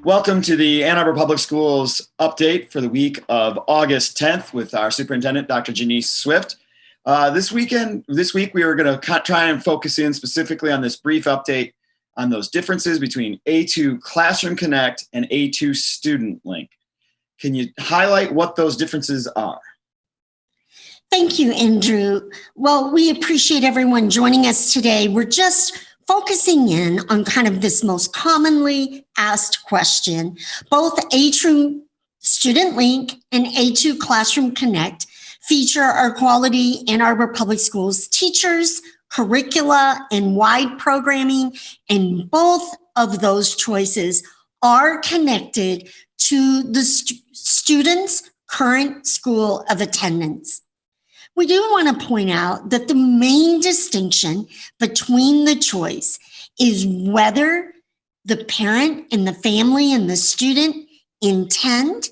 Welcome to the Ann Arbor Public Schools update for the week of August 10th with our superintendent, Dr. Jeanice Swift. This week, we are going to try and focus in specifically on this brief update on those differences between A2 Classroom Connect and A2 Student Link. Can you highlight what those differences are? Thank you, Andrew. Well, we appreciate everyone joining us today. We're just focusing in on kind of this most commonly asked question. Both A2 Student Link and A2 Classroom Connect feature our quality Ann Arbor Public Schools teachers, curricula, and wide programming, and both of those choices are connected to the student's current school of attendance. We do want to point out that the main distinction between the choice is whether the parent and the family and the student intend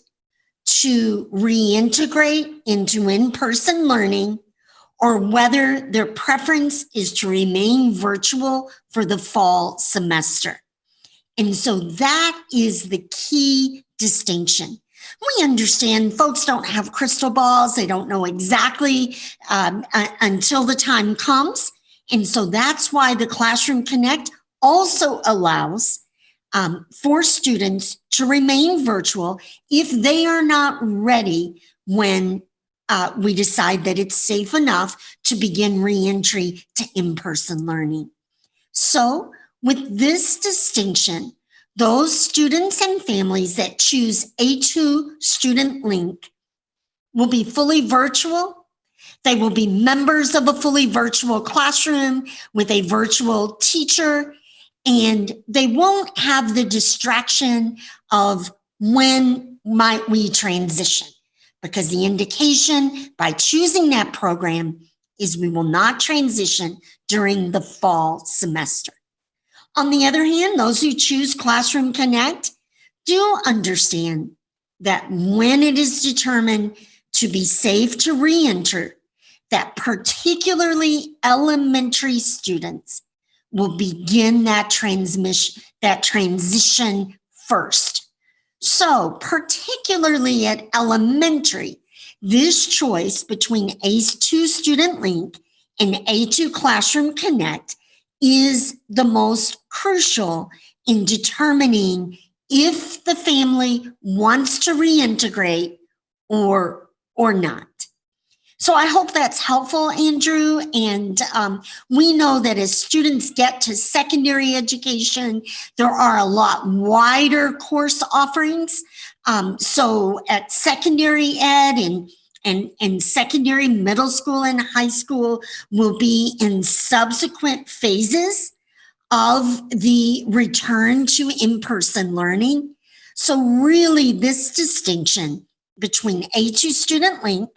to reintegrate into in-person learning or whether their preference is to remain virtual for the fall semester. And so that is the key distinction. We understand folks don't have crystal balls. They don't know exactly until the time comes. And so that's why the Classroom Connect also allows for students to remain virtual if they are not ready when we decide that it's safe enough to begin reentry to in-person learning. So with this distinction, those students and families that choose A2 Student Link will be fully virtual. They will be members of a fully virtual classroom with a virtual teacher, and they won't have the distraction of when might we transition, because the indication by choosing that program is we will not transition during the fall semester. On the other hand, those who choose Classroom Connect do understand that when it is determined to be safe to reenter, that particularly elementary students will begin that transition first. So particularly at elementary, this choice between A2 Student Link and A2 Classroom Connect is the most crucial in determining if the family wants to reintegrate or not. So I hope that's helpful, Andrew. And we know that as students get to secondary education, there are a lot wider course offerings. So at secondary ed and secondary middle school and high school will be in subsequent phases of the return to in-person learning. So really this distinction between A2 Student Link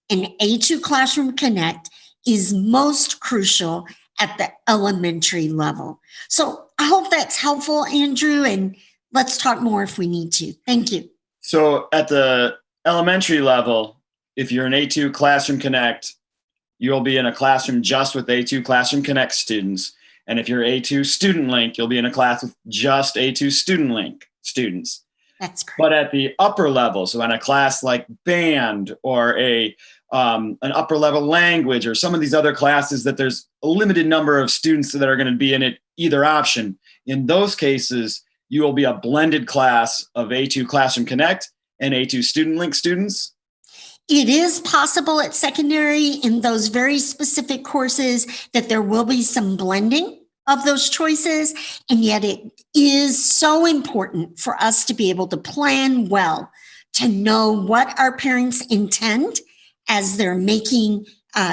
and A2 Classroom Connect is most crucial at the elementary level. So I hope that's helpful, Andrew, and let's talk more if we need to. Thank you. So at the elementary level, if you're an A2 Classroom Connect, you'll be in a classroom just with A2 Classroom Connect students. And if you're A2 Student Link, you'll be in a class with just A2 Student Link students. That's correct. But at the upper level, so in a class like band or an upper level language or some of these other classes that there's a limited number of students that are going to be in it, either option. In those cases, you will be a blended class of A2 Classroom Connect and A2 Student Link students. It is possible at secondary in those very specific courses that there will be some blending of those choices, and yet it is so important for us to be able to plan well, to know what our parents intend as they're making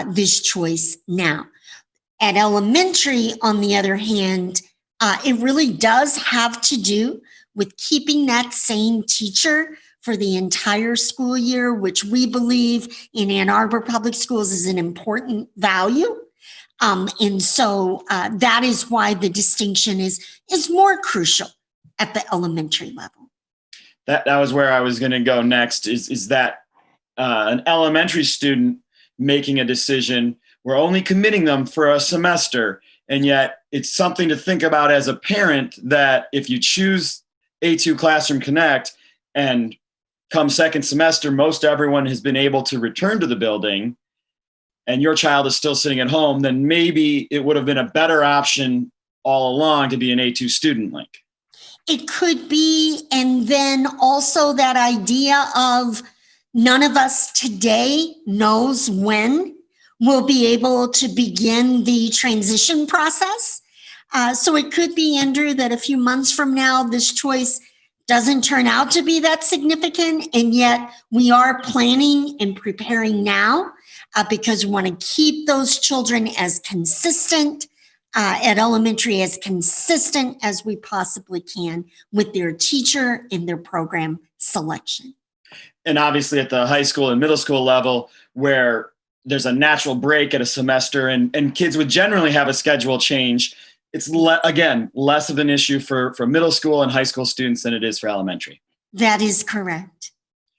this choice now. At elementary, on the other hand, it really does have to do with keeping that same teacher for the entire school year, which we believe in Ann Arbor Public Schools is an important value. And so that is why the distinction is more crucial at the elementary level. That was where I was going to go next, is that an elementary student making a decision, we're only committing them for a semester. And yet it's something to think about as a parent, that if you choose A2 Classroom Connect, and come second semester, most everyone has been able to return to the building, and your child is still sitting at home, then maybe it would have been a better option all along to be an A2 student link. It could be. And then also that idea of none of us today knows when we'll be able to begin the transition process. So it could be, Andrew, that a few months from now, this choice doesn't turn out to be that significant. And yet we are planning and preparing now because we want to keep those children as consistent at elementary, as consistent as we possibly can with their teacher and their program selection. And obviously at the high school and middle school level, where there's a natural break at a semester and kids would generally have a schedule change, it's again, less of an issue for middle school and high school students than it is for elementary. That is correct.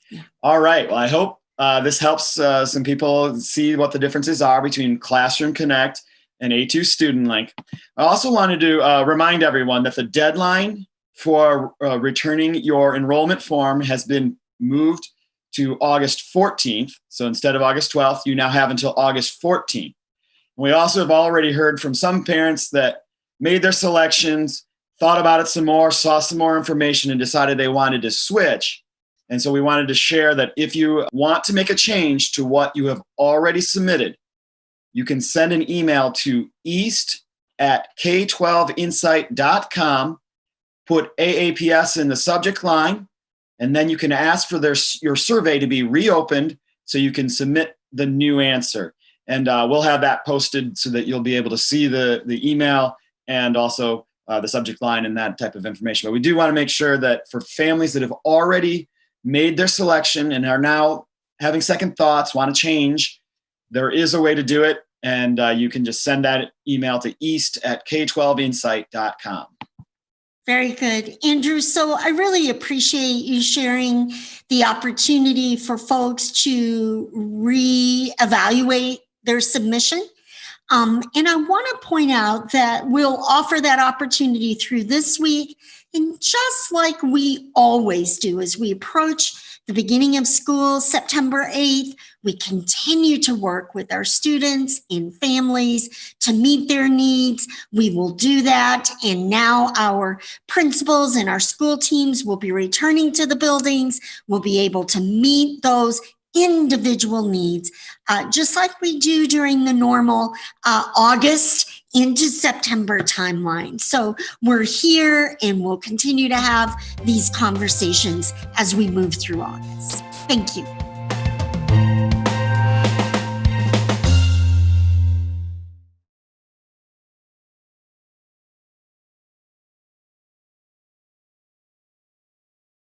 Yeah. All right. Well, I hope this helps some people see what the differences are between Classroom Connect and A2 Student Link. I also wanted to remind everyone that the deadline for returning your enrollment form has been moved to August 14th. So instead of August 12th, you now have until August 14th. We also have already heard from some parents that made their selections, thought about it some more, saw some more information, and decided they wanted to switch. And so we wanted to share that if you want to make a change to what you have already submitted, you can send an email to east@k12insight.com, put AAPS in the subject line, and then you can ask for your survey to be reopened so you can submit the new answer. And we'll have that posted so that you'll be able to see the email and also the subject line and that type of information. But we do want to make sure that for families that have already made their selection and are now having second thoughts, want to change, there is a way to do it. And you can just send that email to east@k12insight.com. Very good, Andrew. So I really appreciate you sharing the opportunity for folks to reevaluate their submission. And I want to point out that we'll offer that opportunity through this week. And just like we always do as we approach the beginning of school, September 8th, we continue to work with our students and families to meet their needs. We will do that. And now our principals and our school teams will be returning to the buildings. We'll be able to meet those individual needs, just like we do during the normal August into September timeline. So we're here and we'll continue to have these conversations as we move through August. Thank you.